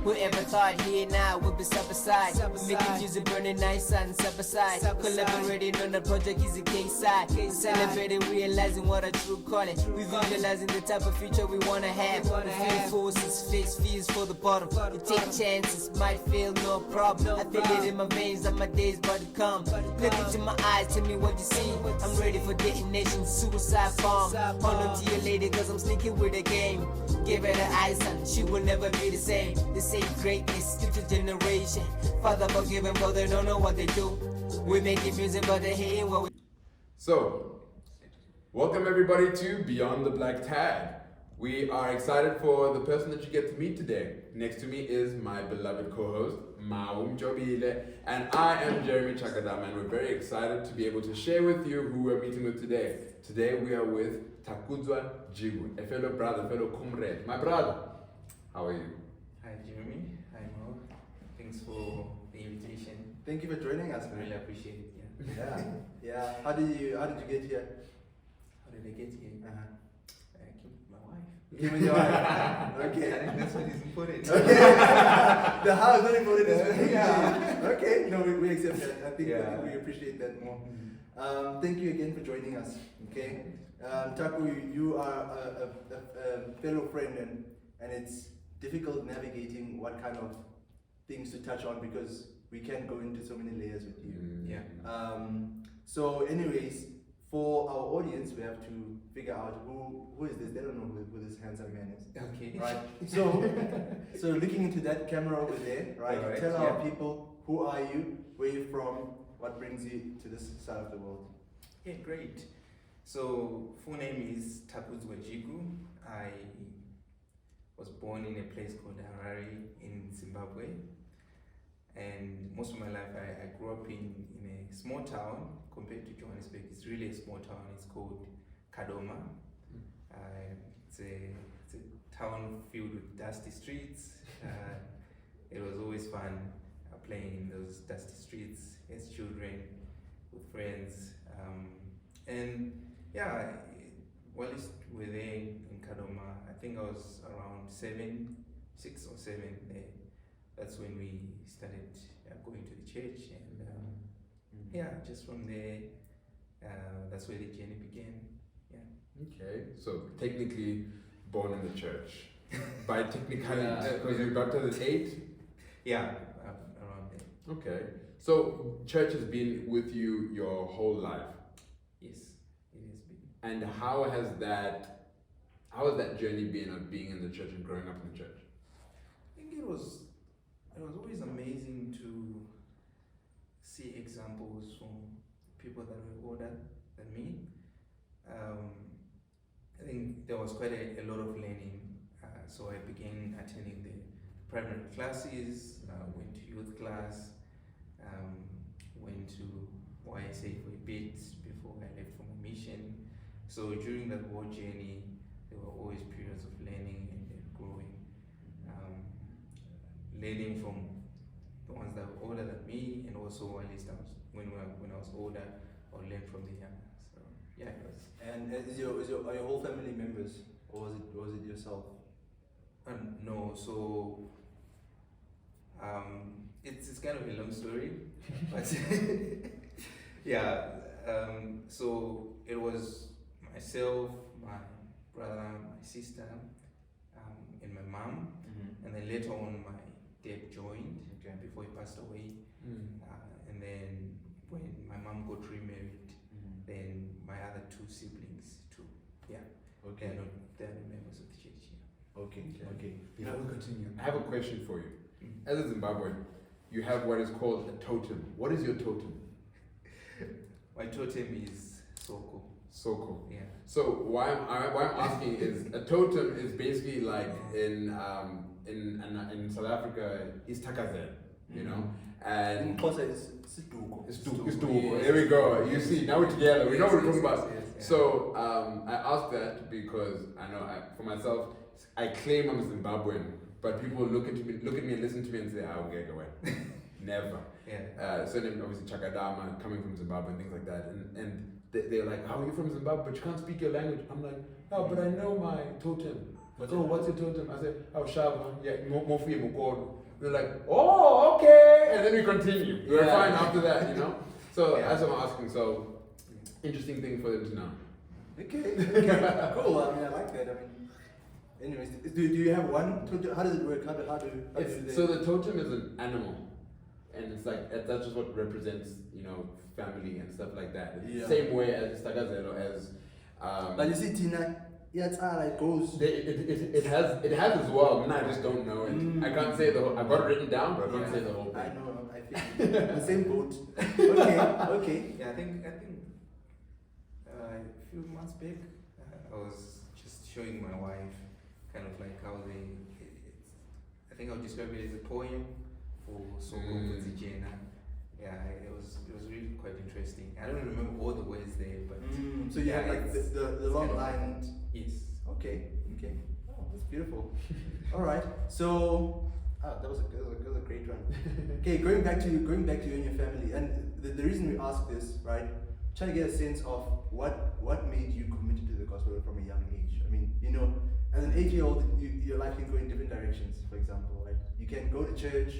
Whoever thought here now would be side by side. Making music burning nice and side by side. Collaborating on the project is a case side. Celebrating, realizing what a true calling. We visualizing the type of future we wanna have. We feel forces, face fears for the bottom. We take chances, might fail, no problem. I feel it in my veins that my days about to come. Look into my eyes, tell me what you see. I'm ready for detonation, suicide bomb. Hold on to your lady, cause I'm sneaking with the game. Give her the ice and she will never be the same. They say greatness, future generation. Father forgive them, but they don't know what they do. We making music, but they hating what we. So, welcome everybody to Beyond the Black Tag. We are excited for the person that you get to meet today. Next to me is my beloved co-host, Maum Jobile, and I am Jeremy Chakadam, and we're very excited to be able to share with you who we're meeting with today. Today we are with Takudzwa Jigu, a fellow brother, fellow comrade. My brother, how are you? Hi Jeremy, hi Mo. Thanks for the invitation. Thank you for joining us, I man. really appreciate it. Yeah, yeah. How did you get here? How did I get here? I came with my wife. Came with your wife. Okay. I think that's what is important. Okay. The how is not important. Yeah. Okay. No, we accept that. I think we appreciate that more. Thank you again for joining us. Okay. Taku, you are a fellow friend, and it's difficult navigating what kind of things to touch on because we can't go into so many layers with you. Yeah. So anyways, for our audience, we have to figure out who is this. They don't know who this handsome man is. Okay. Right. So looking into that camera over there, right? Alright, Tell our people, who are you, where you from, what brings you to this side of the world. Okay, great. So full name is Taku Jigu. I was born in a place called Harare in Zimbabwe. And most of my life I grew up in a small town compared to Johannesburg. It's really a small town. It's called Kadoma. It's a town filled with dusty streets. It was always fun playing in those dusty streets as children with friends. And yeah, while we're there in Kadoma, I think I was around 6 or 7 there. That's when we started going to the church, and yeah, just from there, that's where the journey began. Yeah. Okay, so technically born in the church. By technicality, because you got to the 8? Yeah, around there. Okay, so church has been with you your whole life. Yes, it has been. And how has that journey been of being in the church and growing up in the church? I think it was always amazing to see examples from people that were older than me. I think there was quite a lot of learning. So I began attending the primary classes, went to youth class, went to YSA for a bit before I left for my mission. So during that whole journey, there were always periods of learning and growing. Learning from the ones that were older than me, and also at least when I was older, or learn from the younger. So yeah, it was. And are your whole family members, or was it yourself? No, so it's kind of a long story, but yeah. So it was myself, my brother, my sister, and my mom, and then later on my dad joined before he passed away, and then when my mom got remarried, then my other 2 siblings too. Yeah. Okay. They're members of the church. Yeah. Okay. Yeah, we'll continue. I have a question for you. As a Zimbabwean, you have what is called a totem. What is your totem? My totem is Soko. Soko. Yeah. So why I'm asking is a totem is basically like in South Africa is Takazen, you know, and In Xhosa is Situko. it's too. There we go. You see, now we're together. We know what we're talking about. Yes. So I asked that because I know for myself, I claim I'm Zimbabwean, but people look at me and listen to me and say, "I'll get away." Never. Yeah. Surname obviously Chakadama, coming from Zimbabwe and things like that, and they're like, "How are you from Zimbabwe? But you can't speak your language." I'm like, "No, but I know my totem." Oh, what's your totem? I said, oh, Shava. Yeah, Mofi Mukoro. They're like, oh, okay. And then we continue. We're fine after that, you know? So that's what I'm asking. So, interesting thing for them to know. Okay, cool. I mean, I like that. I mean, anyways, do you have one totem? How does it work? How do So the totem is an animal, and it's like that's just what represents, you know, family and stuff like that. Yeah. Same way as Takazelo as. But you see, Tina, yeah, it's it goes. It has as well. And I just don't know it. I can't say the whole. I've got it written down, but I can't say the whole thing. I know. I think the same boat. Okay. Yeah, I think a few months back, I was just showing my wife kind of like how I think I'll describe it as a poem for Soko Kudzijena. Yeah, it was really quite interesting. I don't remember all the words there, but so you have like the long line. Yes. Okay. Oh, that's beautiful. All right. So that was a great one. Okay, going back to you and your family, and the reason we ask this, right? Trying to get a sense of what made you committed to the gospel from a young age. I mean, you know, as an 8-year-old, your life can go in different directions. For example, right? You can go to church,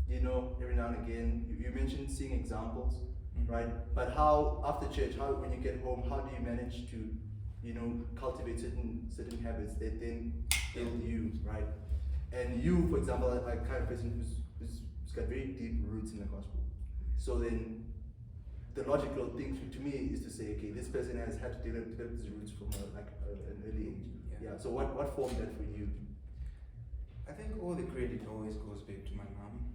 you know, every now and again. You mentioned seeing examples, right? But how after church, when you get home, how do you manage to, you know, cultivate certain habits that then build you, right? And you, for example, are a kind of person who's got very deep roots in the gospel. So then, the logical thing to me is to say, okay, this person has had to develop his roots from an early age. Yeah. So what formed that for you? I think all the credit always goes back to my mom.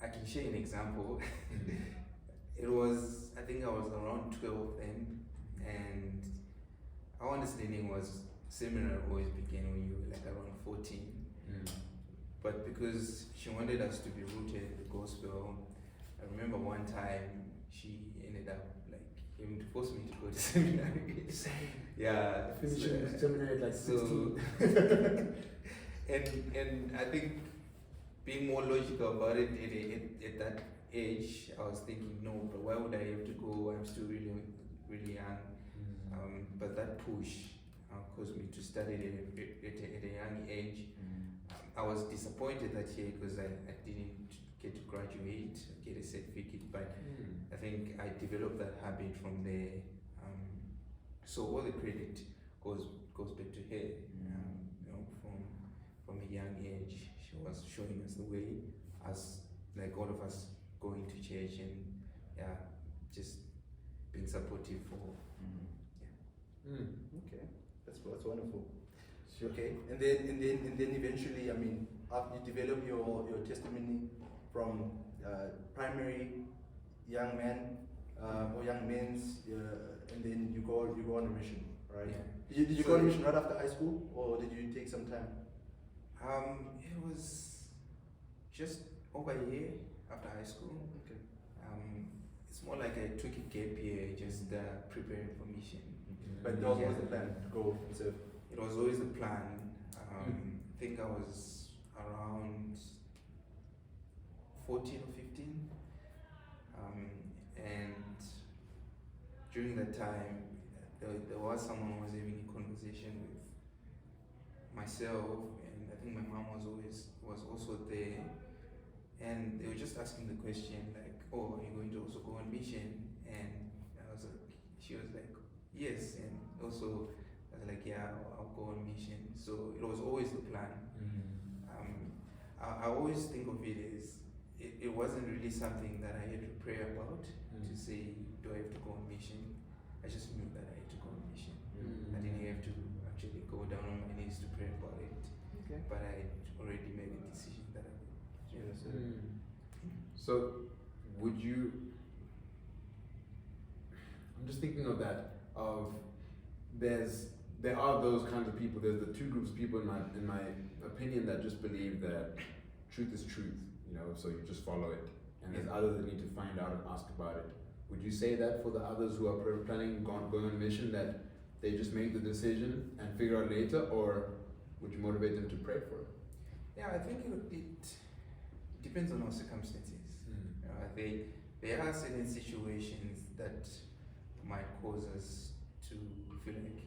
I can share an example. I think I was around 12 then, and our understanding was seminary always began when you were like around 14. But because she wanted us to be rooted in the gospel, I remember one time she ended up like having to force me to go to seminary. Same. Yeah. Finishing seminary at like 16. and I think being more logical about it at that age, I was thinking, no, but why would I have to go? I'm still really, really young. But that push caused me to study at a young age. I was disappointed that year because I didn't get to graduate, get a certificate, but I think I developed that habit from there. So all the credit goes back to her. You know, from a young age, she was showing us the way, as like all of us going to church and just being supportive for. Okay, that's wonderful. Okay, and then eventually, I mean, after you develop your testimony from primary young man or young men's, and then you go on a mission, right? Yeah. Did you go on a mission right after high school, or did you take some time? It was just over a year after high school. Okay. It's more like I took a gap year, just preparing for mission. But that was the plan to go and serve. It was always the plan. I think I was around 14 or 15. And during that time, there was someone who was having a conversation with myself, and I think my mom was also there. And they were just asking the question like, oh, are you going to also go on mission? And she was like, yes. And also I was like, yeah, I'll go on mission. So it was always the plan. I always think of it as it wasn't really something that I had to pray about to say, do I have to go on mission? I just knew that I had to go on mission. I didn't have to actually go down on my knees to pray about it. Okay. But I had already made a decision that I would. So, would you? I'm just thinking of that. There are those kinds of people. There's the two groups of people in my opinion that just believe that truth is truth. You know, so you just follow it. And there's others that need to find out and ask about it. Would you say that for the others who are planning going on mission, that they just make the decision and figure out later, or would you motivate them to pray for it? Yeah, I think it depends on our circumstances. There are certain situations that might cause us to feel like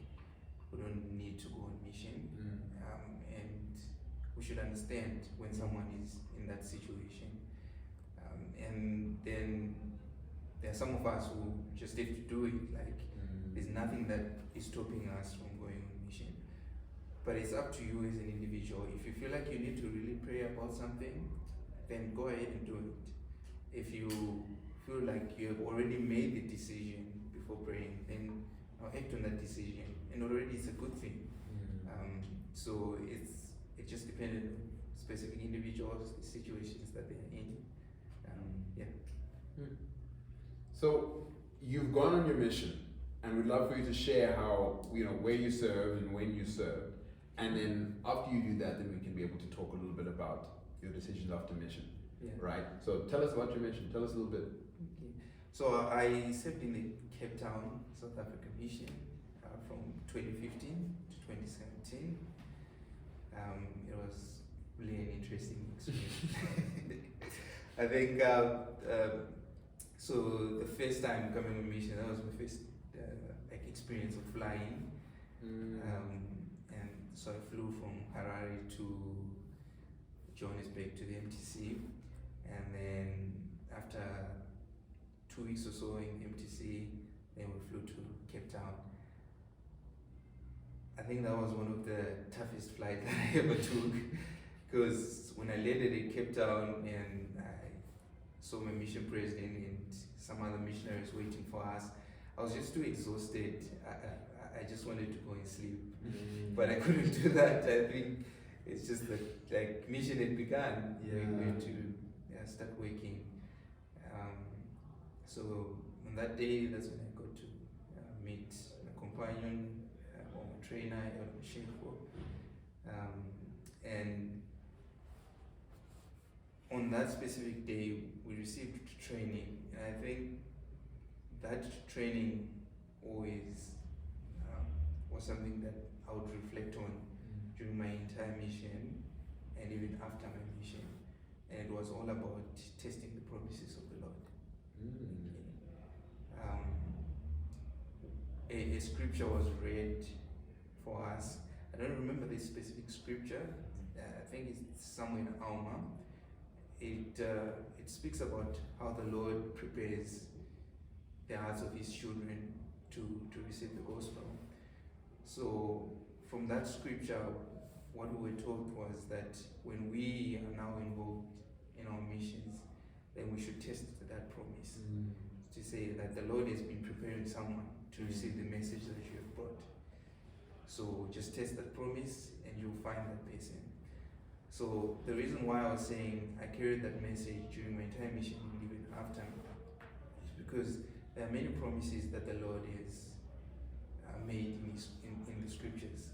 should understand when someone is in that situation. And then there are some of us who just have to do it. Like there's nothing that is stopping us from going on mission. But it's up to you as an individual. If you feel like you need to really pray about something, then go ahead and do it. If you feel like you have already made the decision before praying, then act on that decision. And already it's a good thing. So it just depended on specific individuals, the situations that they're in. So you've gone on your mission, and we'd love for you to share how, where you served and when you served. And then after you do that, then we can be able to talk a little bit about your decisions after mission. Yeah. Right? So tell us about your mission. Tell us a little bit. Okay. So I served in the Cape Town, South African mission from 2015 to 2017. It was really an interesting experience. I think so the first time coming on mission, that was my first experience of flying. And so I flew from Harare to Johannesburg to the MTC, and then after 2 weeks or so in MTC, then we flew to Cape Town. I think that was one of the toughest flights that I ever took, because when I landed in Cape Town and I saw my mission president and some other missionaries waiting for us, I was just too exhausted. I just wanted to go and sleep, but I couldn't do that. I think it's just like mission had begun. Yeah. We had to start working. So on that day, that's when I got to meet my companion or my trainer, and on that specific day, we received training, and I think that training always was something that I would reflect on during my entire mission and even after my mission. And it was all about testing the promises of the Lord. A scripture was read for us. I don't remember the specific scripture. I think it's somewhere in Alma. It speaks about how the Lord prepares the hearts of His children to receive the gospel. So from that scripture, what we were told was that when we are now involved in our missions, then we should test that promise. To say that the Lord has been preparing someone to receive the message that you have brought. So just test that promise and you'll find that person. So the reason why I was saying I carried that message during my entire mission and even after is because there are many promises that the Lord has made in the scriptures.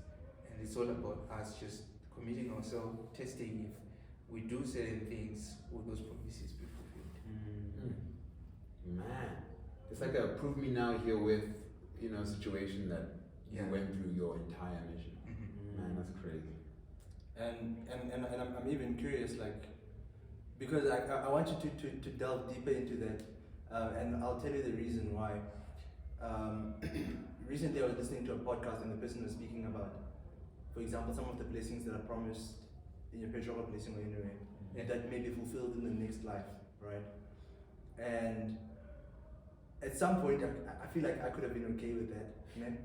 And it's all about us just committing ourselves, testing if we do certain things, will those promises be fulfilled. Man, it's like a prove me now here with situation that you went through your entire mission. Man, that's crazy. And I'm even curious, like, because I want you to delve deeper into that, and I'll tell you the reason why. Recently I was listening to a podcast and the person was speaking about, for example, some of the blessings that are promised in your perishable blessing or anyway, that may be fulfilled in the next life, right? And at some point I feel like I could have been okay with that, man.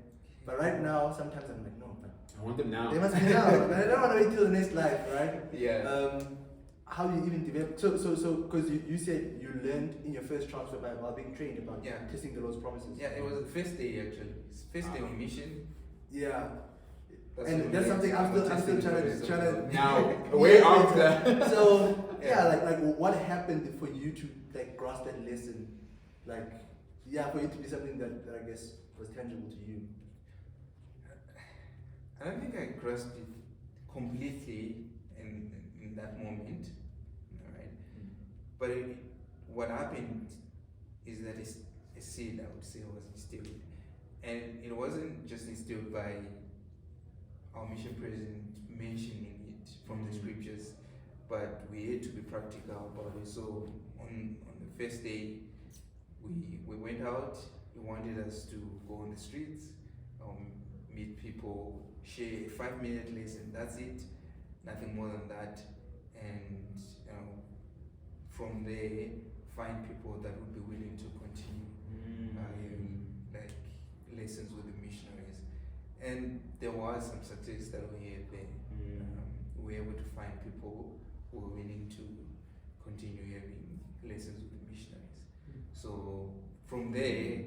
But right now, sometimes I'm like, no, but I want them now. they must be now, but I don't want to wait till the next life, right? Yeah. How do you even develop? So, because you said you learned in your first transfer while being trained about testing the Lord's promises. Yeah, it was the first day actually. It's first day on mission. Yeah. That's And that's something I'm still trying to Now, way after. So like what happened for you to like grasp that lesson? Like, for it to be something that I guess was tangible to you. I don't think I grasped it completely in that moment, right? But what happened is that a seed, I would say, was instilled, and it wasn't just instilled by our mission president mentioning it from the scriptures, but we had to be practical about it. So on the first day, we went out. He wanted us to go on the streets, meet people, share a 5-minute lesson. That's it. nothing more than that, and from there find people that would be willing to continue like lessons with the missionaries. And there was some success that we had there. We were able to find people who were willing to continue having lessons with the missionaries. So from there,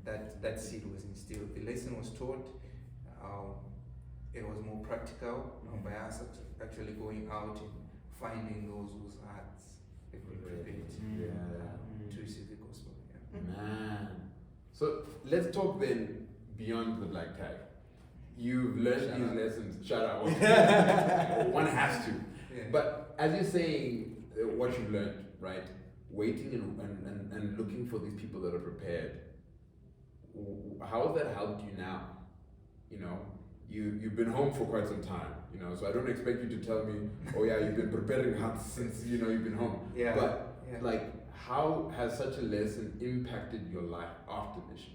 that seed was instilled. The lesson was taught. It was more practical by us actually going out and finding those whose hearts have been prepared to receive the gospel. Man. So let's talk then beyond the black tag. You've learned these lessons. Shout out. One has to. Yeah. But as you're saying, what you've learned, right? Waiting and looking for these people that are prepared. How has that helped you now? You know, you've been home for quite some time. You know, so I don't expect you to tell me, oh yeah, you've been preparing hearts since you've been home. Yeah. But like, how has such a lesson impacted your life after mission?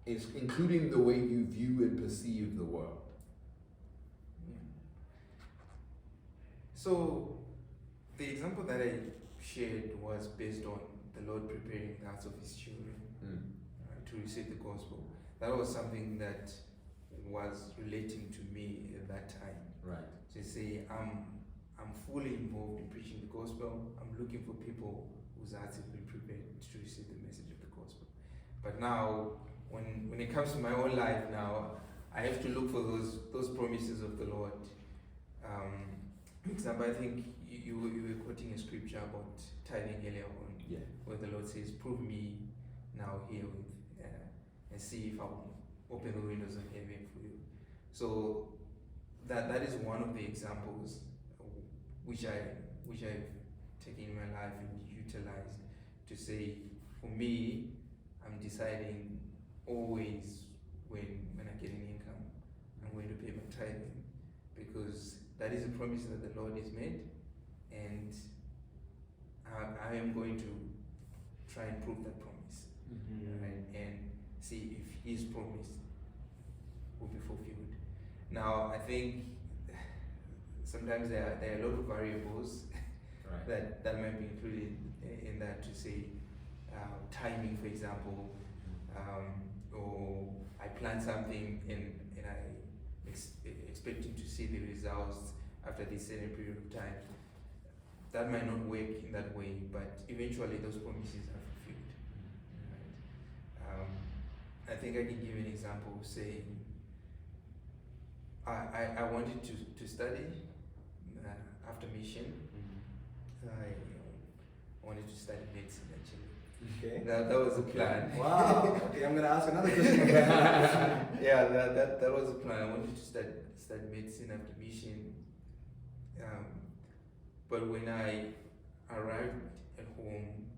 It's including the way you view and perceive the world. Yeah. So the example that I shared was based on the Lord preparing the hearts of His children to receive the gospel. That was something that was relating to me at that time. Right. To say, I'm fully involved in preaching the gospel. I'm looking for people whose hearts have been prepared to receive the message of the gospel. But now, when it comes to my own life now, I have to look for those promises of the Lord. For example, I think you were quoting a scripture about tithing earlier on, where the Lord says, "Prove me now here and see if I will open the windows of heaven for you." So that is one of the examples which I've taken in my life and utilized to say, for me, I'm deciding always when I get an income, I'm going to pay my tithing, because that is a promise that the Lord has made, and I am going to try and prove that promise, right? And see if His promise will be fulfilled. Now, I think sometimes there are a lot of variables that might be included in that, to say timing, for example, or I plan something and I expecting to see the results after this certain period of time. That might not work in that way, but eventually those promises are fulfilled. Right? I think I can give an example, saying I wanted to study after mission. I wanted to study medicine, actually. Okay. That was the plan. Wow. Okay, I'm gonna ask another question. Yeah, that was the plan. I wanted to study medicine after mission. But when I arrived at home,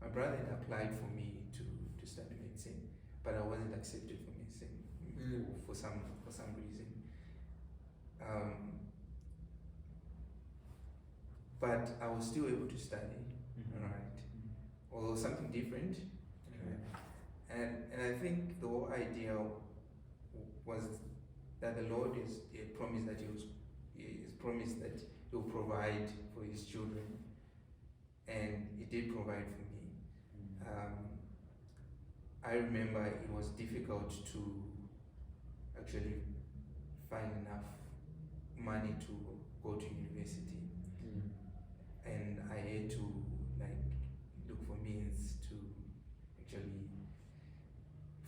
my brother had applied for me to study medicine, but I wasn't accepted for medicine for some reason. But I was still able to study, right? Although something different. And I think the whole idea was that the Lord is promised that He will provide for His children, and He did provide for me. I remember it was difficult to actually find enough money to go to university, and I had to look for means to actually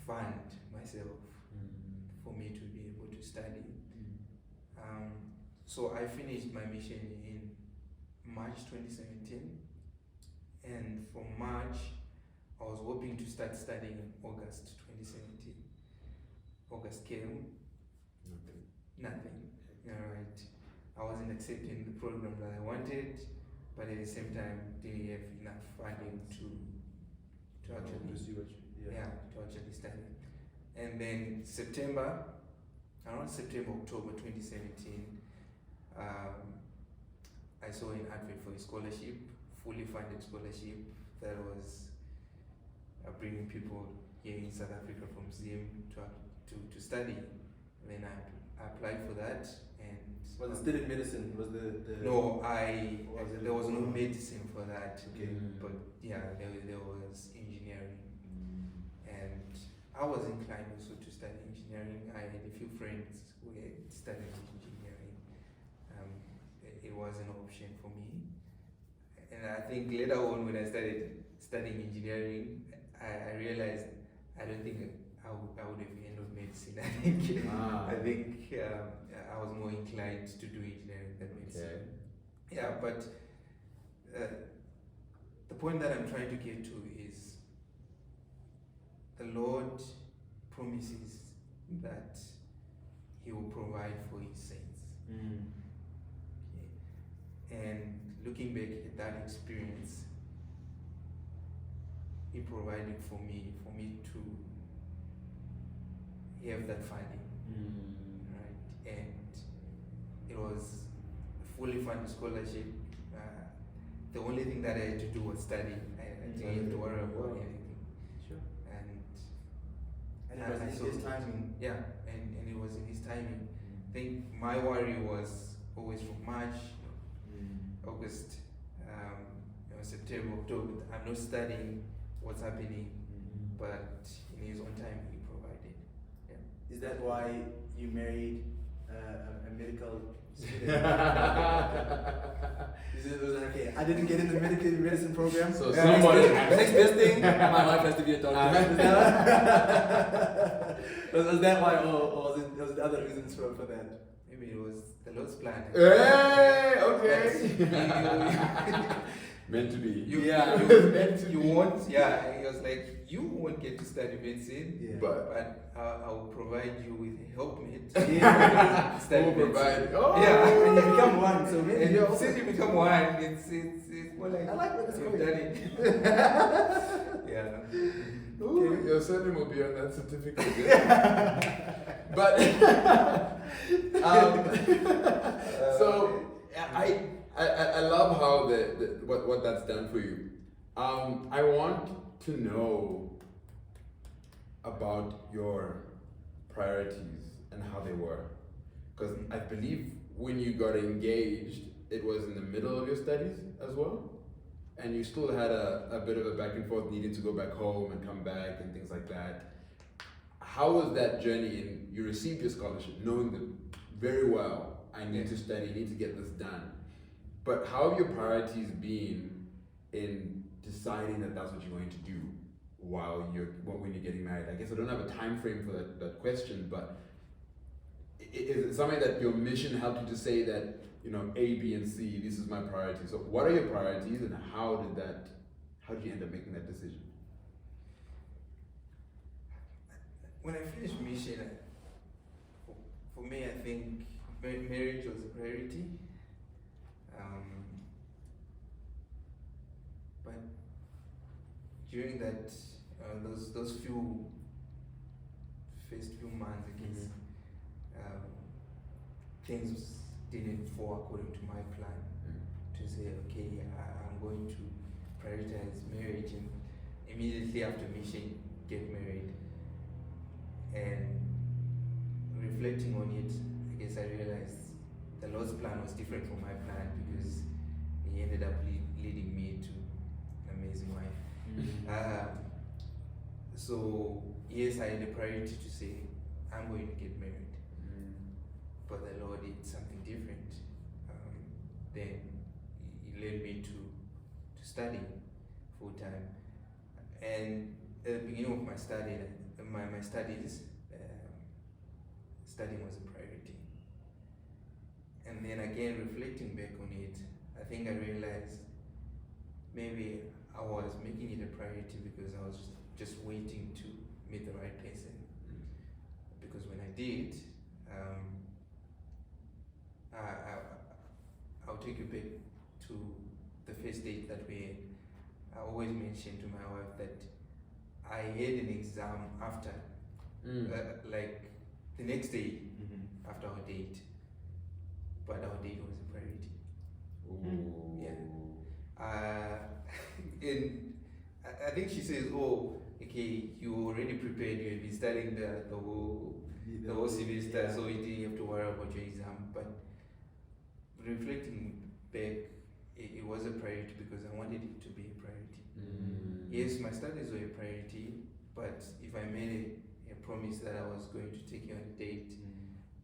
fund myself for me to be able to study. So I finished my mission in March 2017, and from March I was hoping to start studying in August 2017. August came, nothing. Right. I wasn't accepting the program that I wanted, but at the same time didn't have enough funding to actually to actually study. And then around September, October 2017, I saw an advert for a scholarship, fully funded scholarship that was bringing people here in South Africa from Zim to study. And then I applied for that, and Was it still in medicine? Was the No, was it there was no medicine for that. Okay. But yeah, there was engineering, and I was inclined also to study engineering. I had a few friends who had studied engineering. It was an option for me, and I think later on when I started studying engineering, I realized I don't think I would have ended medicine. I think I was more inclined to do engineering than medicine. Okay. Yeah, but the point that I'm trying to get to is the Lord promises that He will provide for His saints. Okay. And looking back at that experience, He provided for me to have that funding, right? And it was a fully funded scholarship. The only thing that I had to do was study. I didn't have to worry about anything. Sure. And it was in His timing. Yeah, and it was in His timing. I think my worry was always from March, August, September, October. I'm not studying what's happening, but in His own time He provided. Yeah. Is that why you married a medical student? It was okay. I didn't get in the medicine program. So somebody Next best thing, my wife has to be a doctor. Was that why, or was there other reasons for that? Maybe it was the Lord's plan. Hey, okay. Meant to be. You won't, yeah, he was like, you won't get to study medicine, Yeah. But I will provide you with a helpmate. Yeah. Study who medicine. provide? Oh, Yeah. And you become one, so maybe And you also. since you become one, it's more like I like where this you've going. done it. Yeah. Ooh, your surname will be on that certificate. But so I love how what that's done for you. I want to know about your priorities and how they were, because I believe when you got engaged, it was in the middle of your studies as well, and you still had a bit of a back and forth, needing to go back home and come back and things like that. How was that journey? And you received your scholarship, knowing that very well, I need to study, I need to get this done. But how have your priorities been in deciding that that's what you're going to do when you're getting married? I guess I don't have a time frame for that question, but is it something that your mission helped you to say that, A, B, and C, this is my priority? So what are your priorities, and how did you end up making that decision? When I finished mission, for me, I think marriage was a priority. But during that, those first few months, I guess, things didn't fall according to my plan. To say, okay, I'm going to prioritize marriage, and immediately after mission, get married. And reflecting on it, I guess I realized the Lord's plan was different from my plan, because He ended up leading me to an amazing wife. So yes, I had a priority to say, I'm going to get married. But the Lord did something different. Then He led me to study full time. And at the beginning of my studies, studying was a priority. And then again, reflecting back on it, I think I realized maybe I was making it a priority because I was just waiting to meet the right person. Because when I did, I'll take you back to the first date that we had. I always mentioned to my wife that I had an exam after, like the next day after our date, but our date was a priority. Ooh. Yeah. And I think she says, "Oh, okay, you already prepared. You have been studying the whole semester, so you didn't have to worry about your exam." But reflecting back, it was a priority because I wanted it to be a priority. Yes, my studies were a priority, but if I made a promise that I was going to take you on a date,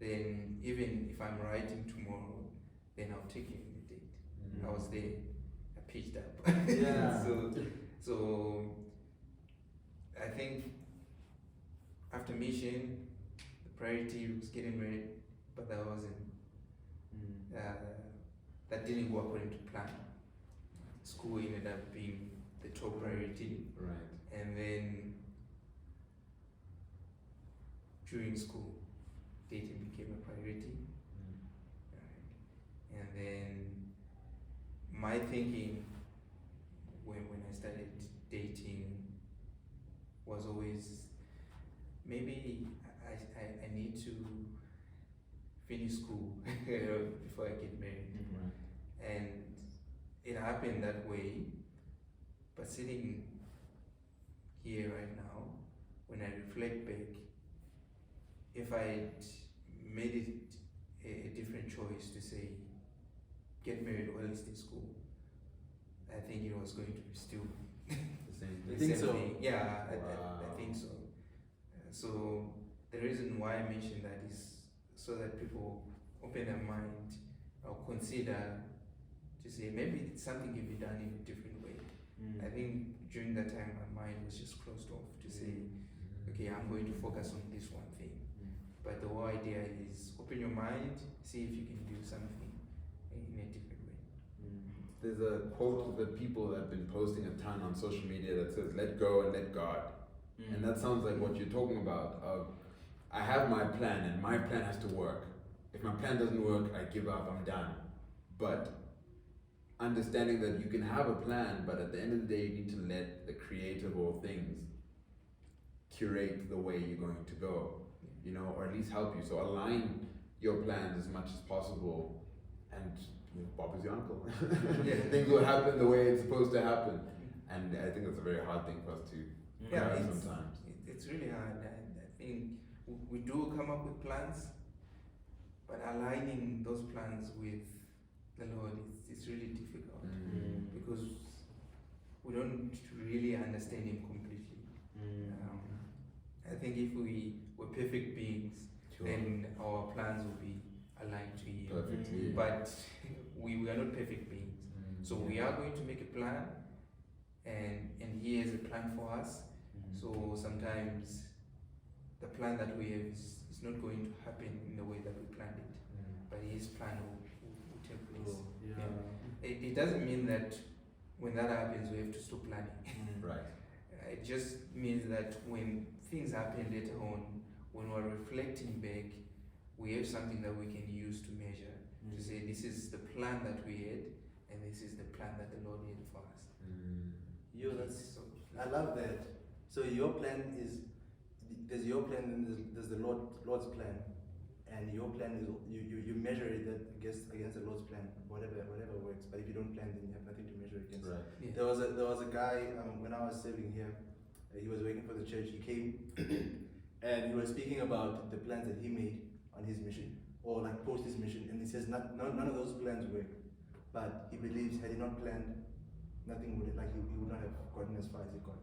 then even if I'm writing tomorrow, then I'll take you on a date. I was there, I pitched up. Yeah. So I think after mission, the priority was getting married, but that wasn't. That didn't go according to plan. School ended up being the top priority, Right. and then during school, dating became a priority. Right. And then my thinking when I started dating was always maybe I need to finish school before I get married. And it happened that way, but sitting here right now, when I reflect back, if I made it a different choice to say get married or at least in school, I think it was going to be still The same You thing. think so? thing. Yeah, Wow. I think so. So the reason why I mention that is so that people open their mind or consider to say maybe it's something can be done in a different way. I think during that time my mind was just closed off to say, okay, I'm going to focus on this one thing. But the whole idea is open your mind, see if you can do something in a different way. There's a quote that people have been posting a ton on social media that says, let go and let God. And that sounds like what you're talking about. I have my plan and my plan has to work. If my plan doesn't work, I give up, I'm done. But understanding that you can have a plan, but at the end of the day, you need to let the creator of all things curate the way you're going to go, you know, or at least help you. So align your plans as much as possible, and you know, Bob is your uncle. Things will happen the way it's supposed to happen. And I think that's a very hard thing for us to grasp sometimes. It's really hard. I think we do come up with plans, but aligning those plans with the Lord it's really difficult because we don't really understand Him completely. I think if we were perfect beings, Sure. then our plans would be aligned to Him. Perfectly. But we are not perfect beings. So we are going to make a plan, and He has a plan for us. So sometimes the plan that we have is not going to happen in the way that we planned it, but His plan will take place. It doesn't mean that when that happens we have to stop planning. Right. It just means that when things happen later on, when we're reflecting back, we have something that we can use to measure, to say this is the plan that we had, and this is the plan that the Lord had for us. That's I love that. So your plan is there's your plan and there's the Lord's plan, and your plan is you measure it against the Lord's plan, whatever works. But if you don't plan, then you have nothing to measure against. Right. Yeah. There was a guy when I was serving here. He was working for the church. He came and he was speaking about the plans that he made on his mission, or like post his mission, and he says none of those plans work. But he believes had he not planned, nothing would he would not have gotten as far as he got.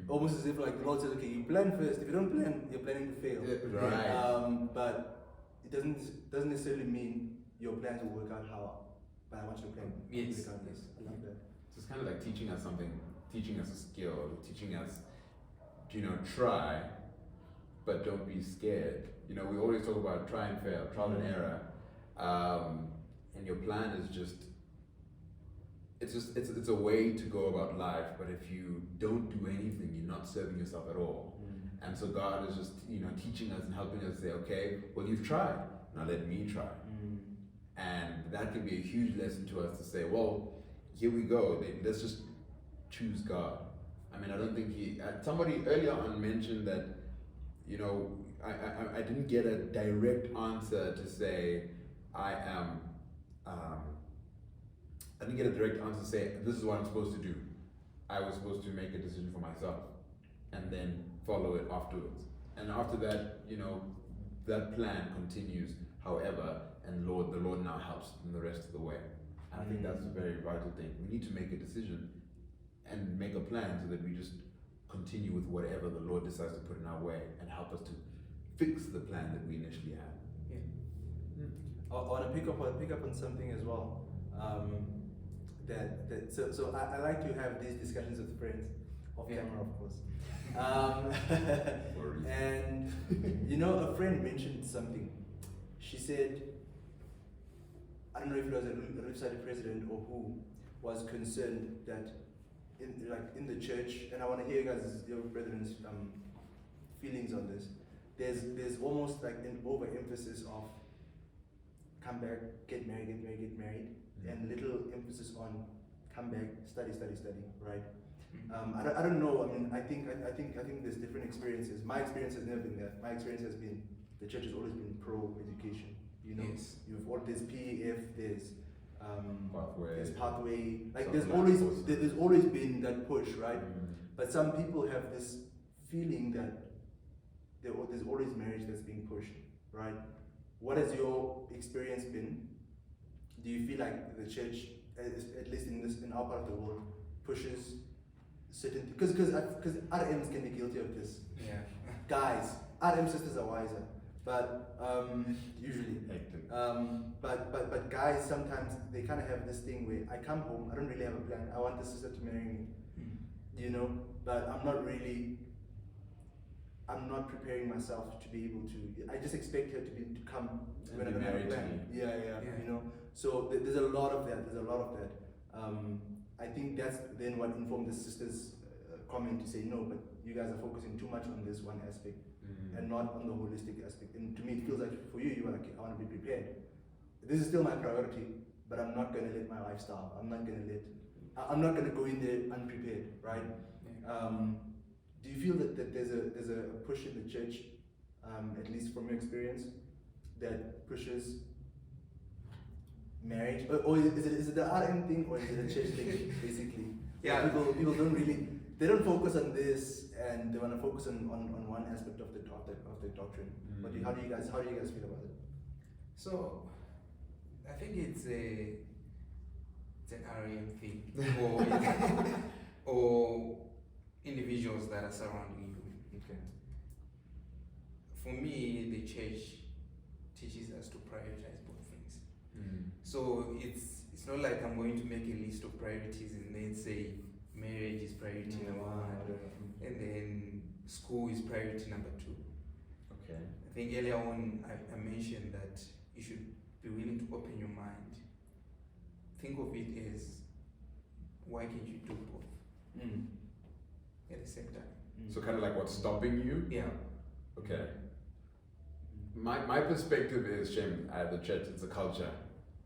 Almost as if like the Lord says, okay, you plan first. If you don't plan, you're planning to fail. Right. But it doesn't necessarily mean your plans will work out how. But I want you to plan. Yes. Regardless. I love that. So it's kind of like teaching us something, teaching us a skill, teaching us, you know, try, but don't be scared. You know, we always talk about try and fail, trial and error, and your plan is just. It's a way to go about life, but if you don't do anything, you're not serving yourself at all. And so God is just, you know, teaching us and helping us say, okay, well, you've tried, now let me try. And that can be a huge lesson to us to say, well, here we go, let's just choose God. I mean, I don't think somebody earlier on mentioned that, you know, I didn't get a direct answer to say, I didn't get a direct answer to say, this is what I'm supposed to do. I was supposed to make a decision for myself and then follow it afterwards. And after that, you know, that plan continues however, and the Lord now helps in the rest of the way. And I think that's a very vital thing. We need to make a decision and make a plan so that we just continue with whatever the Lord decides to put in our way and help us to fix the plan that we initially had. I want to pick up on something as well. So I like to have these discussions with friends, off camera, of course. And a friend mentioned something. She said, I don't know if it was a Riverside president or who was concerned that in the church, and I want to hear your brethren's feelings on this. There's almost like an overemphasis of come back, get married, and little emphasis on come back, study, right? I don't know. I mean, I think there's different experiences. My experience has never been that. My experience has been the church has always been pro education. Yes. There's PEF, there's pathway. Like Something there's always been that push, right? But some people have this feeling that there's always marriage that's being pushed, right? What has your experience been? Do you feel like the church, at least in our part of the world, pushes certain because RMs can be guilty of this. Yeah. Guys, RM sisters are wiser, but usually. But guys sometimes they kind of have this thing where I come home, I don't really have a plan. I want the sister to marry me, but I'm not preparing myself to be able to. I just expect her to come when I don't have a plan. Yeah. So there's a lot of that. I think that's then what informed the sister's comment to say no, but you guys are focusing too much on this one aspect and not on the holistic aspect. And to me, it feels like for you were like, I want to be prepared. This is still my priority, but I'm not going to let my lifestyle. I'm not going to go in there unprepared, right? Yeah. Do you feel that there's a push in the church, at least from your experience, that pushes marriage, or is it the RM thing, or is it a church thing, basically? Yeah. People they don't focus on this, and they want to focus on one aspect of the doctrine. But how do you guys feel about it? So, I think it's an RM thing, or individuals that are surrounding you. Okay. For me, the church teaches us to prioritize both things. So it's not like I'm going to make a list of priorities and then say marriage is priority number one, and then school is priority number two. Okay. I think earlier on I mentioned that you should be willing to open your mind. Think of it as, why can't you do both at the same time? So kind of like what's stopping you? Yeah. Okay. My perspective is, Shem, the church, it's a culture.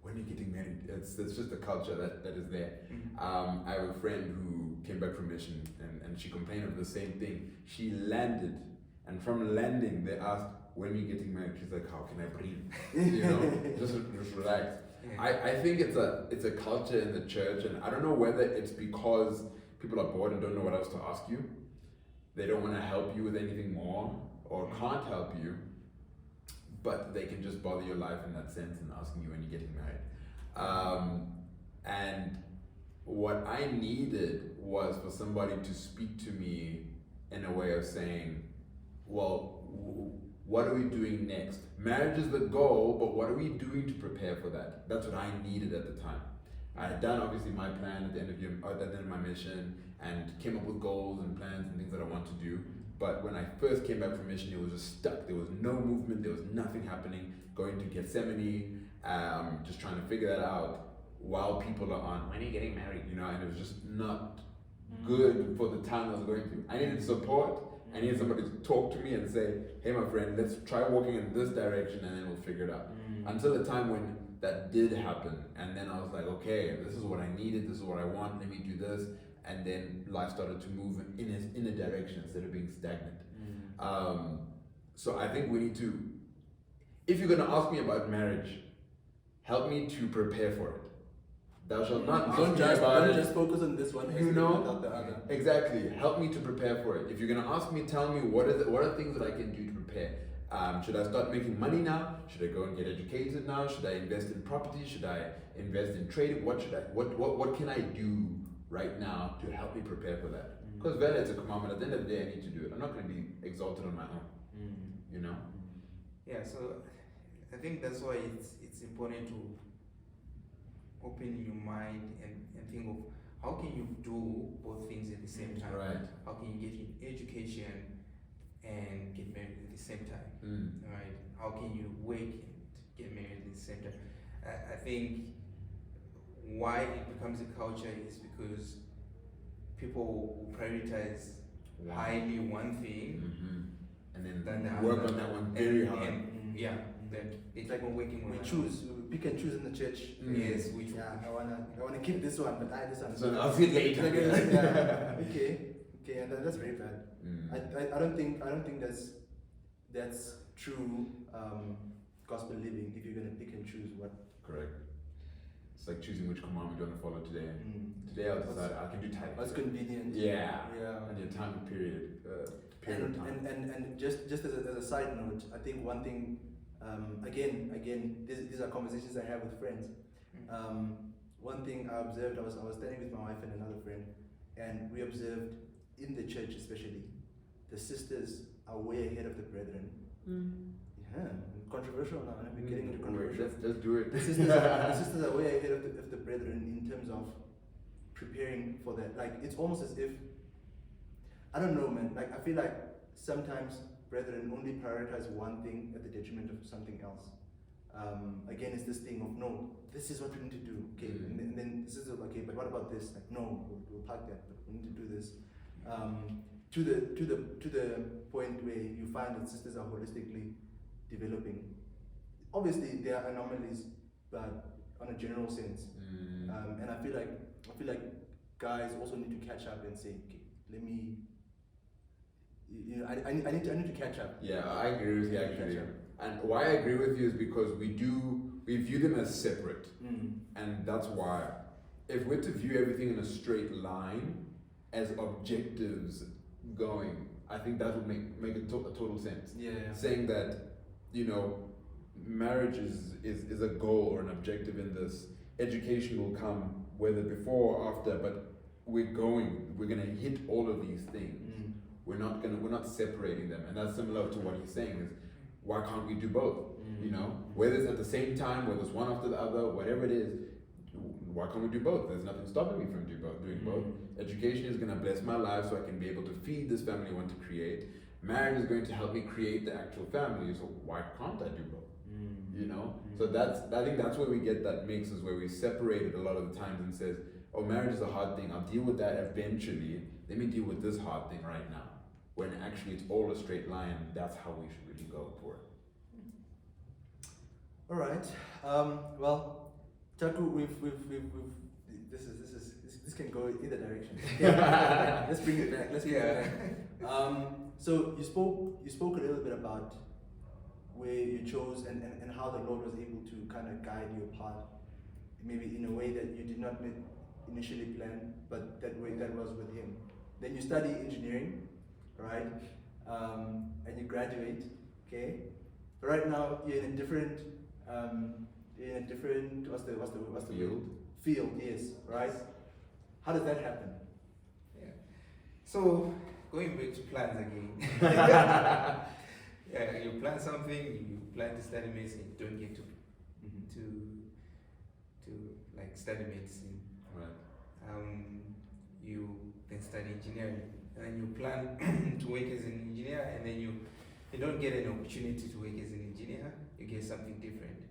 When you're getting married, it's just a culture that is there. I have a friend who came back from mission and she complained of the same thing. She landed, and from landing they asked, when are you getting married? She's like, how can I breathe? just relax. Yeah. I think it's a culture in the church, and I don't know whether it's because people are bored and don't know what else to ask you. They don't want to help you with anything more, or can't help you, but they can just bother your life in that sense and asking you when you're getting married. And what I needed was for somebody to speak to me in a way of saying, well, what are we doing next? Marriage is the goal, but what are we doing to prepare for that? That's what I needed at the time. I had done obviously my plan at the end of my mission and came up with goals and plans and things that I want to do. But when I first came back from mission, it was just stuck. There was no movement. There was nothing happening. Going to Gethsemane, just trying to figure that out while people are on, when are you getting married? And it was just not good for the time I was going through. I needed support. I needed somebody to talk to me and say, hey, my friend, let's try walking in this direction and then we'll figure it out. Until the time when that did happen. And then I was like, okay, this is what I needed. This is what I want. Let me do this. And then life started to move in a direction instead of being stagnant. So I think we need to, if you're going to ask me about marriage, help me to prepare for it. Thou shalt not don't just focus on this one aspect without the other. Exactly. Help me to prepare for it. If you're going to ask me, tell me what are things that I can do to prepare. Should I start making money now? Should I go and get educated now? Should I invest in property? Should I invest in trading? What can I do right now to help me prepare for that? Because value is a commandment. At the end of the day, I need to do it. I'm not going to be exalted on my own. You know? Yeah, so I think that's why it's important to open your mind and think of how can you do both things at the same time. Right. How can you get in education and get married at the same time? Right? How can you work and get married at the same time? I think why it becomes a culture is because people will prioritize highly one thing and then than the work other. on that one very hard. Yeah, that it's like working on We that. choose, we pick and choose in the church. Yes, which Yeah, I wanna keep this one, but this one. So I'll see it later. Yeah. Okay, and that's very bad. I don't think that's true gospel living if you're gonna pick and choose what. Correct. It's like choosing which commandment you want to follow today. Today I'll decide I can do tithing. What's convenient. Yeah. Yeah. And your time period. And, and just as a side note, I think one thing, again, these are conversations I have with friends. One thing I observed, I was standing with my wife and another friend, and we observed in the church especially, the sisters are way ahead of the brethren. Yeah, controversial now. I'm getting into controversial. Let's do it. The sisters are way ahead of the brethren in terms of preparing for that. Like, it's almost as if, I don't know, man. Like, I feel like sometimes brethren only prioritize one thing at the detriment of something else. Again, it's this thing of, no, this is what we need to do. Okay, and then this is okay, but what about this? Like, no, we'll park that. But we need to do this. To the point where you find that sisters are holistically developing. Obviously, there are anomalies, but on a general sense. And I feel like guys also need to catch up and say, okay, let me. I need to catch up. Yeah, I agree with you actually. And why I agree with you is because we view them as separate, and that's why. If we're to view everything in a straight line as objectives going, I think that would make a total sense. Yeah. Saying that, marriage is a goal or an objective in this. Education will come whether before or after, but we're gonna hit all of these things. We're not separating them, and that's similar to what he's saying is, why can't we do both? Whether it's at the same time, whether it's one after the other, whatever it is, why can't we do both? There's nothing stopping me from doing both. Education is gonna bless my life so I can be able to feed this family I want to create. Marriage is going to help me create the actual family, so why can't I do both? So I think that's where we get that mix, is where we separate it a lot of the times and says, oh, marriage is a hard thing, I'll deal with that eventually, let me deal with this hard thing right now. When actually it's all a straight line, that's how we should really go for it. All right. Well, Taku, this can go either direction. Let's bring it back. So you spoke a little bit about where you chose and how the Lord was able to kind of guide your path, maybe in a way that you did not initially plan, but that was with Him. Then you study engineering, right? And you graduate, okay? But right now you're in a different what's the field, yes, right? How does that happen? Yeah. So going back to plans again. Yeah, you plan something, you plan to study medicine, you don't get to like study medicine. Right. You then study engineering, and then you plan to work as an engineer, and then you don't get an opportunity to work as an engineer, you get something different.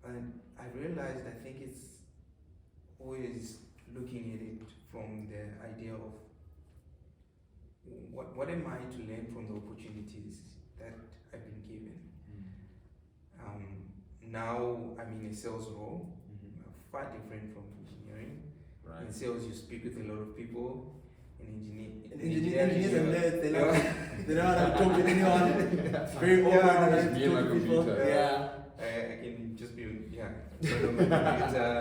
And I realized, I think it's always looking at it from the idea of what am I to learn from the opportunities that I've been given. Now I'm in a sales role, far different from engineering. Right. In sales, you speak with a lot of people. Engineers and nerds, they don't know how to talk with anyone. It's very awkward. Just be in my computer. Yeah. I can just be on my computer,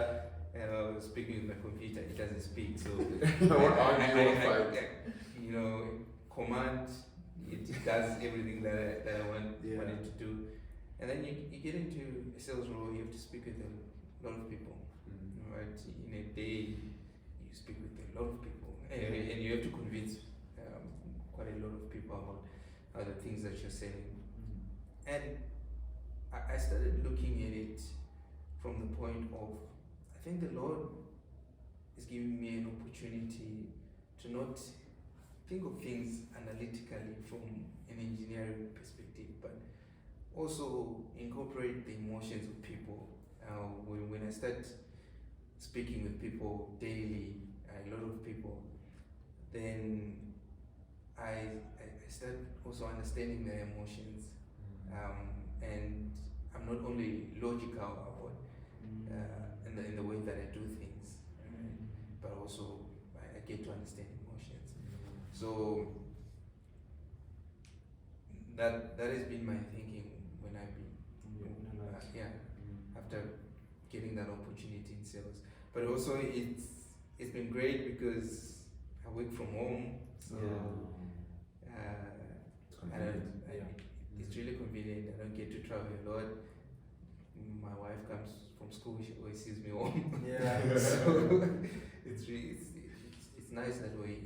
speaking with my computer. It doesn't speak, so I won't argue or fight. command it does everything that I want Yeah. it to do. And then you get into a sales role, you have to speak with a lot of people. Right? In a day, you speak with a lot of people, and you have to convince quite a lot of people about the things that you're selling. And I started looking at it from the point of, I think the Lord is giving me an opportunity to not think of things analytically from an engineering perspective, but also incorporate the emotions of people. When I start speaking with people daily, a lot of people, then I start also understanding their emotions, and I'm not only logical about in the way that I do things, but also I get to understand emotions. So that has been my thinking when I've been after getting that opportunity in sales. But also it's been great because I work from home, so it's really convenient. I don't get to travel a lot. My wife comes from school; she always sees me home. So it's nice that way.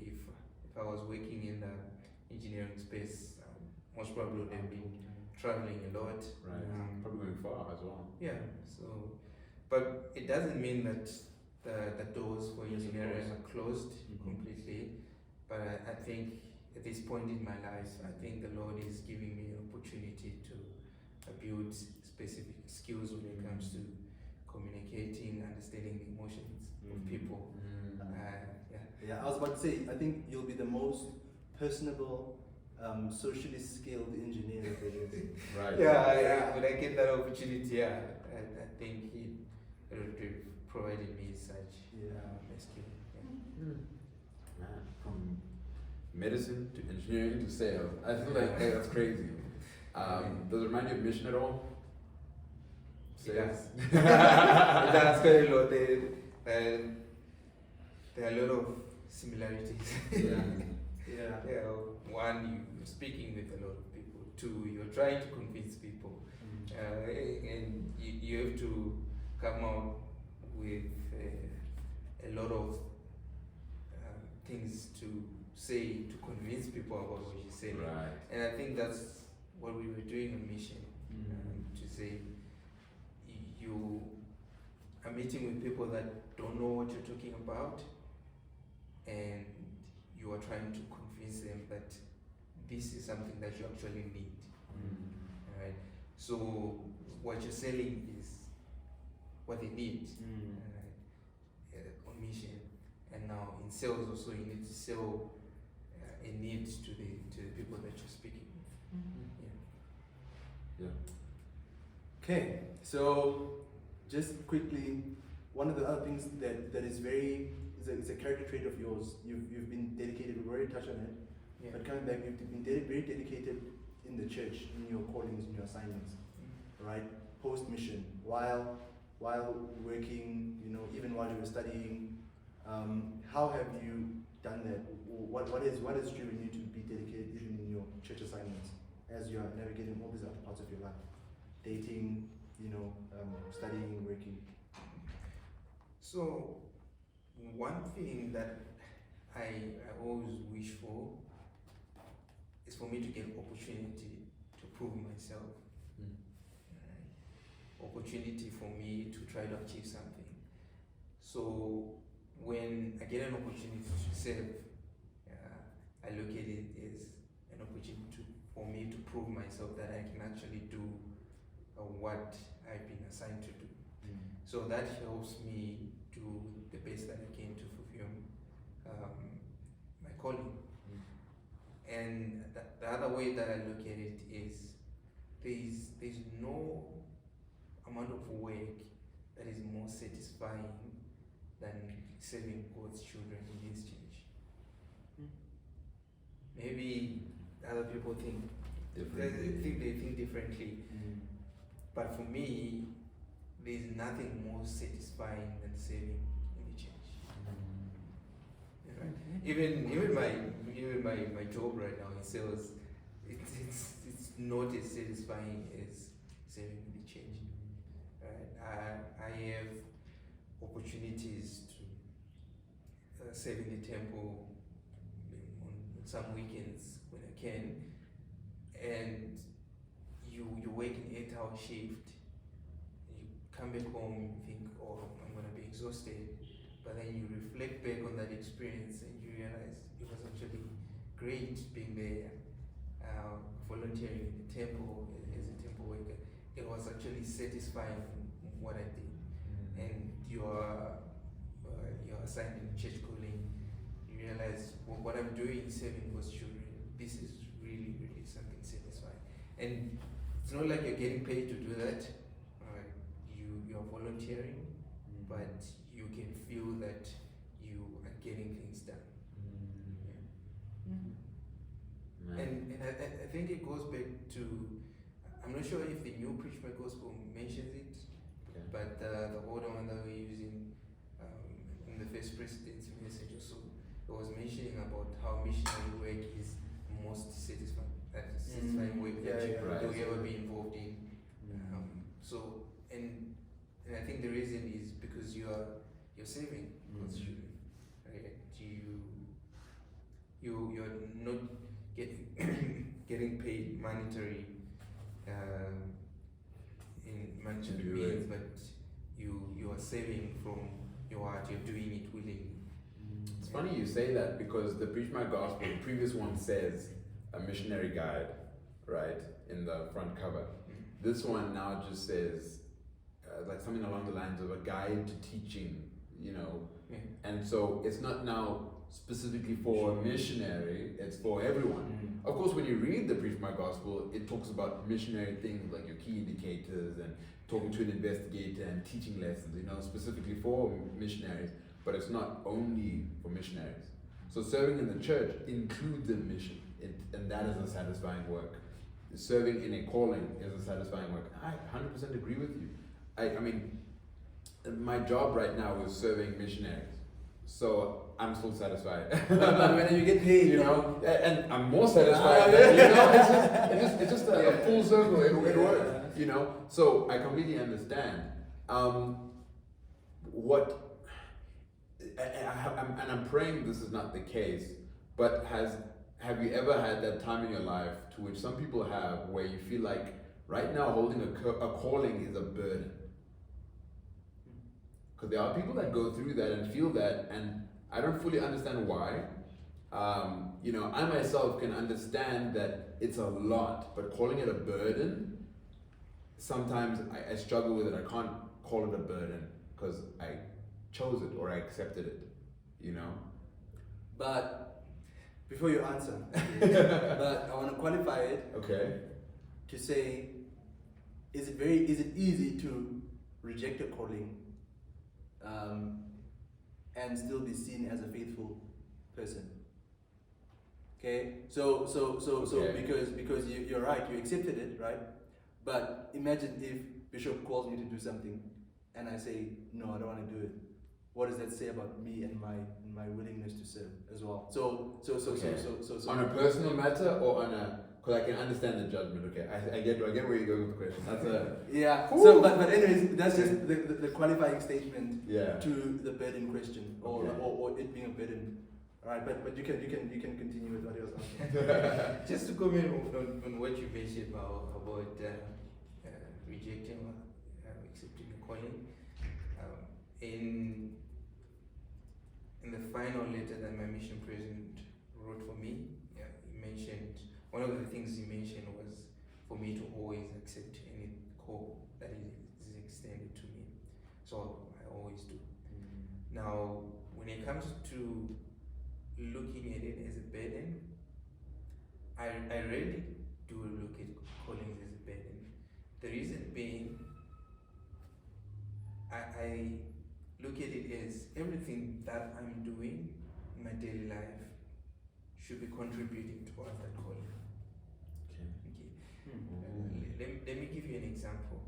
If I was working in the engineering space, most probably would have been traveling a lot. Right. Probably going far as well. Yeah. So, but it doesn't mean that the doors for engineering are closed completely. But I think at this point in my life, I think the Lord is giving me an opportunity to build specific skills when it comes to communicating, understanding the emotions of people. Yeah, I was about to say, I think you'll be the most personable, socially skilled engineer there is. Right. When I get that opportunity, I think it would have provided me such a skill. Man, from medicine to engineering to sales, I feel like that's crazy. Does it remind you of mission at all? It does. It does quite a lot. There are a lot of similarities. One, you're speaking with a lot of people. Two, you're trying to convince people. And you have to come out with a lot of things to say to convince people about what you're saying. Right. And I think that's what we were doing on mission, to say you are meeting with people that don't know what you're talking about, and you are trying to convince them that this is something that you actually need. Right? So what you're selling is what they need on mission. And now in sales also, you need to sell a need to the people that you're speaking with. Okay, so just quickly, one of the other things that is is a character trait of yours. You've been dedicated. We've already touched on it, but coming back, you've been very dedicated in the church, in your callings, in your assignments, right? Post mission, while working, even while you were studying. How have you done that? What has driven you to be dedicated even in your church assignments as you are navigating all these other parts of your life? Dating, studying, working. So one thing that I always wish for is for me to get opportunity to prove myself. Opportunity for me to try to achieve something. So when I get an opportunity to serve, I look at it as an opportunity for me to prove myself that I can actually do what I've been assigned to do. So that helps me do the best that I can to fulfill my calling. And the other way that I look at it is there's no amount of work that is more satisfying than serving God's children in His church. Maybe other people think differently. But for me, there's nothing more satisfying than serving in the church. Right? Even my job right now in sales, it's not as satisfying as serving in the church. Right? I have opportunities to serve in the temple on some weekends when I can, and you work an 8-hour shift. You come back home, you think, oh, I'm gonna be exhausted, but then you reflect back on that experience and you realize it was actually great being there, volunteering in the temple as a temple worker. It was actually satisfying what I did. And you're assigned in church calling, you realize what I'm doing serving God's children, this is really, really something satisfying. And it's not like you're getting paid to do that. You're volunteering, but you can feel that you are getting things done. And I think it goes back to, I'm not sure if the New Preach My Gospel mentions it, but the older one that we're using in the First President's message also, it was mentioning about how missionary work is most satisfying work that you'll ever be involved in. So, and I think the reason is because you're saving God's children, right? You're not getting paid monetary in monetary means, but you are saving from your heart. You're doing it willingly. It's funny you say that, because the Preach My Gospel, the previous one says a missionary guide, right, in the front cover. This one now just says like something along the lines of a guide to teaching, you know. And so it's not now specifically for a missionary, it's for everyone. Of course, when you read the Preach My Gospel, it talks about missionary things like your key indicators and talking to an investigator and teaching lessons, you know, specifically for missionaries, but it's not only for missionaries. So serving in the church includes a mission, and that is a satisfying work. Serving in a calling is a satisfying work. I 100% agree with you. I mean, my job right now is serving missionaries. So I'm still satisfied. But when you get paid, you know, and I'm more satisfied. You know, it's just a full circle. It works. You know, so I completely understand. I'm praying this is not the case. But have you ever had that time in your life to which some people have, where you feel like right now holding a calling is a burden? Because there are people that go through that and feel that, and I don't fully understand why. You know, I myself can understand that it's a lot, but calling it a burden, sometimes I struggle with it. I can't call it a burden because I chose it or I accepted it, you know? But before you answer, but I want to qualify it. Okay. To say, is it easy to reject a calling and still be seen as a faithful person? Okay, so Okay. because you're right, you accepted it, right? But imagine if Bishop calls me to do something, and I say no, I don't want to do it. What does that say about me and my willingness to serve as well? So On a personal matter or on a, because I can understand the judgment. Okay, I get where you're going with the question. That's a yeah. Ooh. So but anyways, that's just the qualifying statement yeah. to the burden question or Okay. or it being a burden. All right, but you can continue with what he was asking. Just to comment on what you mentioned about rejecting or accepting the calling. In the final letter that my mission president wrote for me, he mentioned, one of the things he mentioned was for me to always accept any call that is extended to me. So I always do. Now, when it comes to looking at it as a burden, I rarely do look at callings as a burden. The reason being, I look at it as everything that I'm doing in my daily life should be contributing towards that calling. Let me give you an example.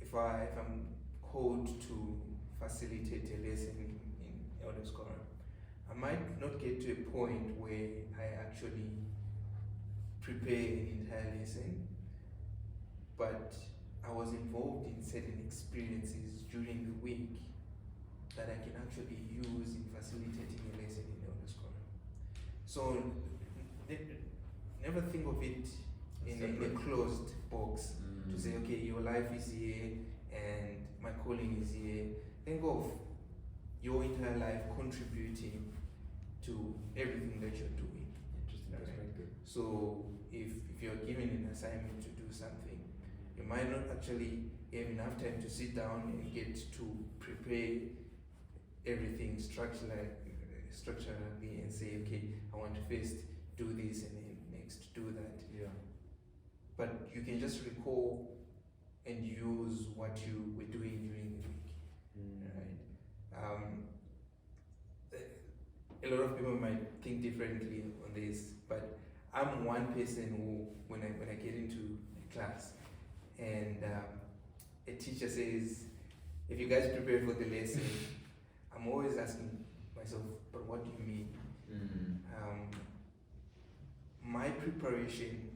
If I'm called to facilitate a lesson in Elder Scholar, I might not get to a point where I actually prepare an entire lesson, but I was involved in certain experiences during the week that I can actually use in facilitating a lesson in Elder Scholar. So never think of it in a closed box to say, okay, your life is here and my calling is here. Think of your entire life contributing to everything that you're doing. Interesting perspective. So if you're given an assignment to do something, you might not actually have enough time to sit down and get to prepare everything structurally and say, okay, I want to first do this and then next do that. Yeah. But you can just recall and use what you were doing during the week, right? A lot of people might think differently on this, but I'm one person who, when I get into a class and a teacher says, if you guys prepare for the lesson, I'm always asking myself, but what do you mean? My preparation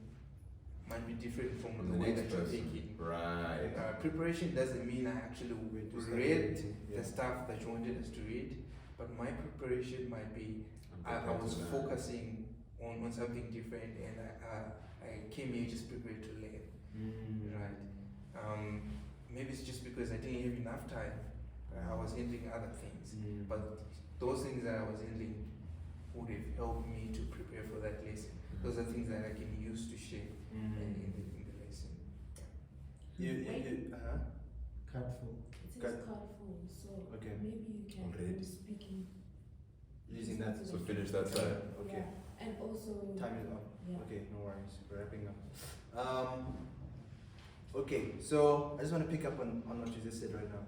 might be different from the way that you're thinking. Right. Preparation doesn't mean I actually read the stuff that you wanted us to read, but my preparation might be I was focusing on something different, and I came here just prepared to learn. Right? Maybe it's just because I didn't have enough time. I was handling other things, but those things that I was handling would have helped me to prepare for that lesson. Those are things that I can use to share in the lesson. Cardful. It says cardful, so Okay. maybe you can Already. speaking. Using that. So finish that side. Okay. Yeah. And also. Time is up. Yeah. Okay, no worries. We're wrapping up. Okay, so I just want to pick up on what you just said right now.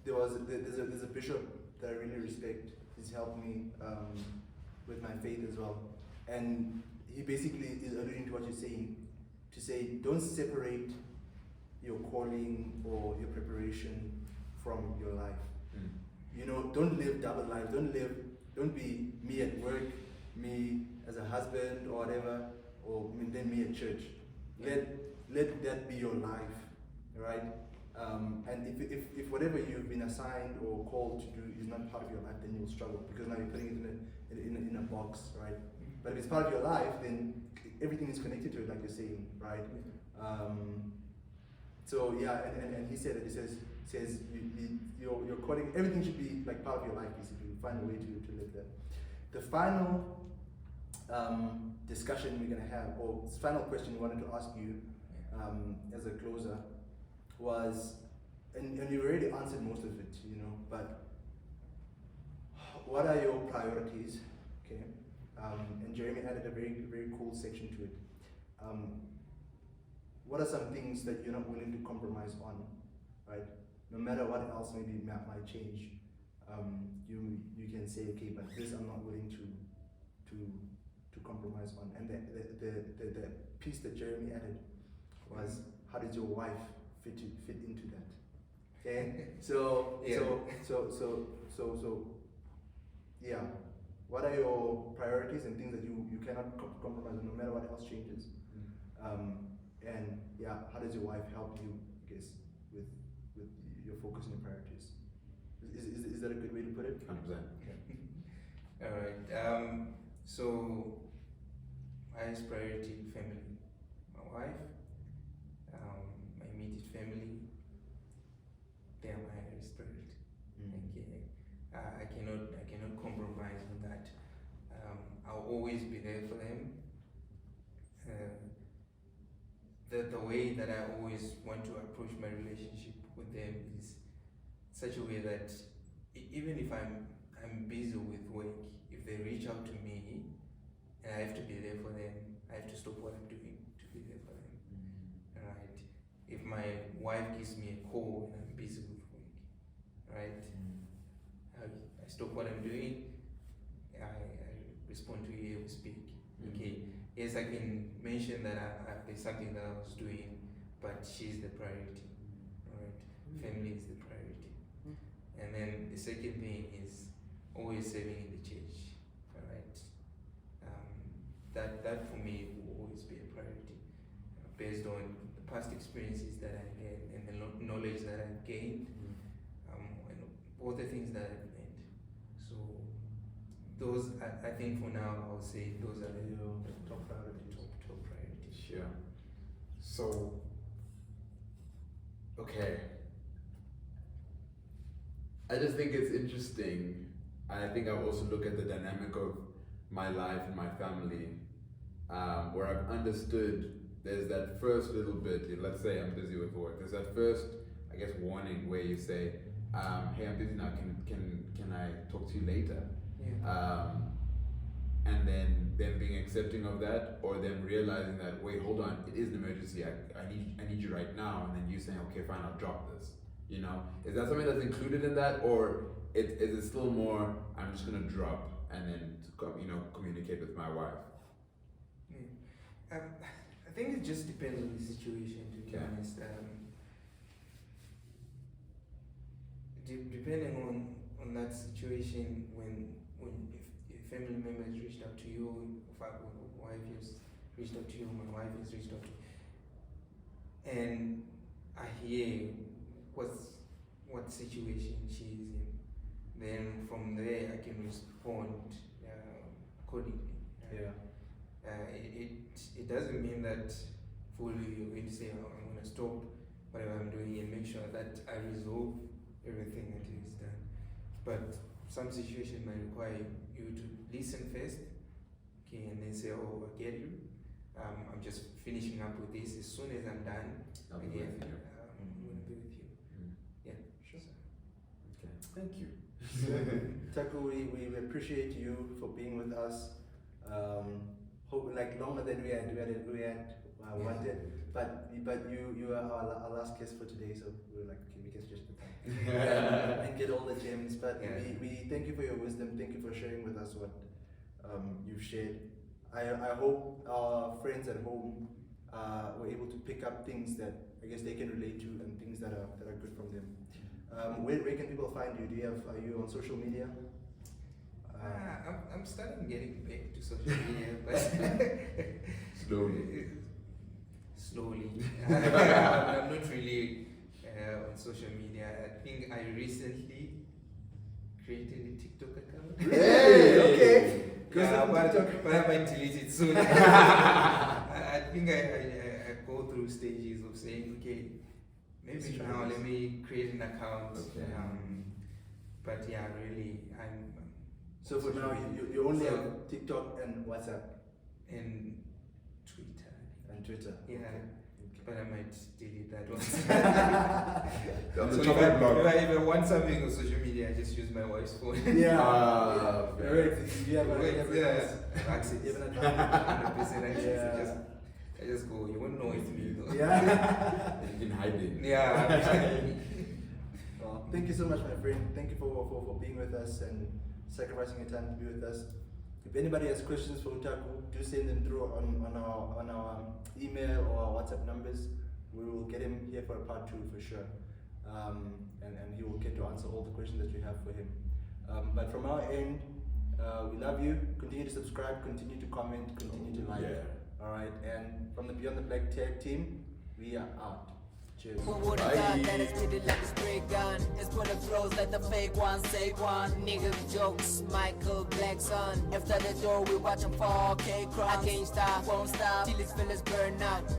There's a bishop that I really respect. He's helped me with my faith as well, and he basically is alluding to what you're saying, to say don't separate your calling or your preparation from your life. You know, don't live double life. Don't be me at work, me as a husband or whatever, or then me at church. Let that be your life, right? And if whatever you've been assigned or called to do is not part of your life, then you'll struggle because now you're putting it in a box, right? But if it's part of your life, then everything is connected to it, like you're saying, right? So yeah, and he said that he says your calling, everything should be like part of your life. Basically, find a way to live that. The final discussion we're gonna have, or final question we wanted to ask you as a closer was, and you already answered most of it, you know, but what are your priorities? Okay, and Jeremy added a very, very cool section to it. What are some things that you're not willing to compromise on, right? No matter what else maybe might change, you can say, okay, but this I'm not willing to compromise on. And the piece that Jeremy added was, how does your wife fit into that? Okay, so yeah, what are your priorities and things that you cannot compromise on no matter what else changes? And yeah, how does your wife help you, I guess, with your focus and your priorities? Is that a good way to put it? 100%. All right. So my highest priority, family, my wife, my immediate family. They are my highest priority. Okay. I cannot compromise on that. I'll always be there for them. The way that I always want to approach my relationship with them is such a way that even if I'm busy with work, if they reach out to me and I have to be there for them, I have to stop what I'm doing to be there for them. Right? If my wife gives me a call and I'm busy with work, right? I stop what I'm doing, I respond to you, we speak. Okay. Yes, I can mention that there's something that I was doing, but she's the priority. Right? Family is the priority. And then the second thing is always serving in the church. Alright. that for me will always be a priority, based on the past experiences that I had and the knowledge that I've gained, and all the things that I've learned. So those, I think for now, I would say those are the top priorities. Top priorities. Sure. So, okay. I just think it's interesting. I think I also look at the dynamic of my life and my family, where I've understood there's that first little bit, let's say I'm busy with work, there's that first, I guess, warning where you say, hey, I'm busy now, can I talk to you later? Yeah. And then them being accepting of that, or them realizing that, wait, hold on, it is an emergency, I need you right now, and then you saying, okay, fine, I'll drop this. You know, is that something that's included in that, or is it still more, I'm just gonna drop and then communicate with my wife? I think it just depends on the situation, to be honest. Depending on that situation, when if a family member has reached out to you, if my wife has reached out to you, my wife has reached out to you, and I hear what situation she is in, then from there I can respond accordingly. It doesn't mean that fully you're going to say, oh, I'm going to stop whatever I'm doing and make sure that I resolve everything until it's done. But some situation might require you to listen first, okay, and then say, oh, I get you. I'm just finishing up with this. As soon as I'm done, I'll be again, with you. I'm going to be with you. Yeah, sure. Okay, thank you. Taku, we appreciate you for being with us. Hope like longer than we had wanted, but you are our last guest for today, so we were like, okay, we can stretch the time and get all the gems. But we thank you for your wisdom. Thank you for sharing with us what you've shared. I hope our friends at home were able to pick up things that I guess they can relate to and things that are good from them. Where can people find you? Are you on social media? I'm starting getting back to social media, but slowly. I'm not really on social media. I think I recently created a TikTok account. Hey, okay. Yeah, but I might delete it soon. I think I go through stages of saying, okay, maybe now let me create an account. Okay. But yeah, really, I'm. So for now, you only have TikTok and WhatsApp And Twitter. and Twitter. Yeah. Okay. But I might delete that one. On So the if chocolate block. I want something on social media, I just use my wife's phone. Yeah. Very Right. You have Access. You have an 100% access. Yeah. I just go, you won't know it's me though. Yeah. In hiding. Yeah. Well, thank you so much, my friend. Thank you for being with us and sacrificing your time to be with us. If anybody has questions for Taku, do send them through on our email or our WhatsApp numbers. We will get him here for a part 2 for sure, and he will get to answer all the questions that you have for him. But from our end, we love you. Continue to subscribe, continue to comment, continue to like. Yeah. All right, and from the Beyond the Black Tag team, we are out. Cheers. Who would've thought that it's pretty like a spray gun? It's full of flows like the fake one, save one. Niggas jokes, Michael Blackson. After the door, we watch 'em fall, K-Cross. I can't stop, won't stop, till his feelings burn out.